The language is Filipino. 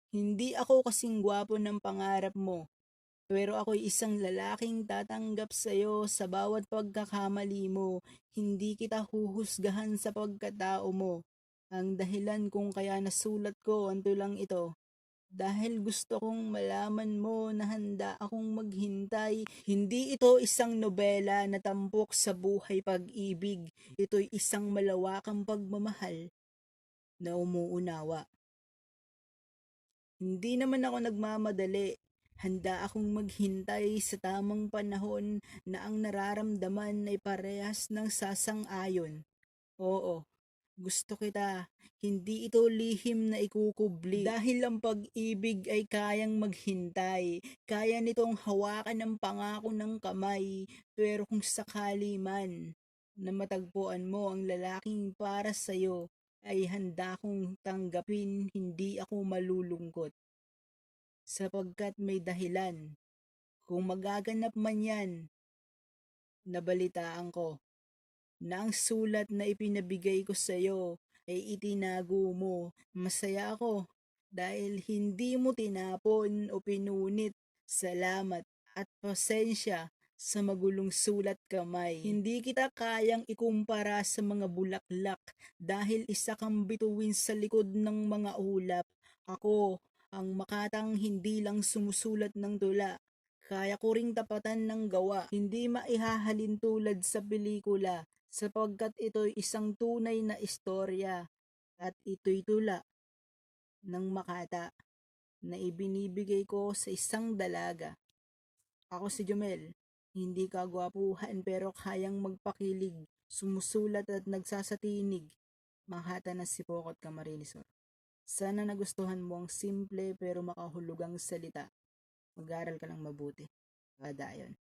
Hindi ako kasing gwapo ng pangarap mo, pero ako'y isang lalaking tatanggap sa'yo sa bawat pagkakamali mo. Hindi kita huhusgahan sa pagkatao mo. Ang dahilan kung kaya nasulat ko ang tulang ito, dahil gusto kong malaman mo na handa akong maghintay. Hindi ito isang nobela na tampok sa buhay pag-ibig. Ito'y isang malawakang pagmamahal na umuunawa. Hindi naman ako nagmamadali. Handa akong maghintay sa tamang panahon na ang nararamdaman ay parehas ng sasang-ayon. Oo, gusto kita. Hindi ito lihim na ikukubli. Dahil ang pag-ibig ay kayang maghintay. Kaya nitong hawakan ng pangako ng kamay. Pero kung sakali man na matagpuan mo ang lalaking para sa'yo, ay handa kong tanggapin, hindi ako malulungkot. Sapagkat may dahilan. Kung magaganap man yan, nabalitaan ko na ang sulat na ipinabigay ko sa iyo ay itinago mo. Masaya ako dahil hindi mo tinapon o pinunit. Salamat at pasensya sa magulong sulat kamay. Hindi kita kayang ikumpara sa mga bulaklak dahil isa kang bituin sa likod ng mga ulap. Ako ang makatang hindi lang sumusulat ng tula. Kaya ko ring tapatan ng gawa, hindi maihahalin tulad sa pelikula, sapagkat ito'y isang tunay na istorya at ito'y tula ng makata na ibinibigay ko sa isang dalaga. Ako si Jumel, hindi kagwapuhan pero kayang magpakilig, sumusulat at nagsasatinig, manghata ng sipokot Camarinesor. Sana nagustuhan mo ang simple pero makahulugang salita. Mag-aral ka lang mabuti. Padayon.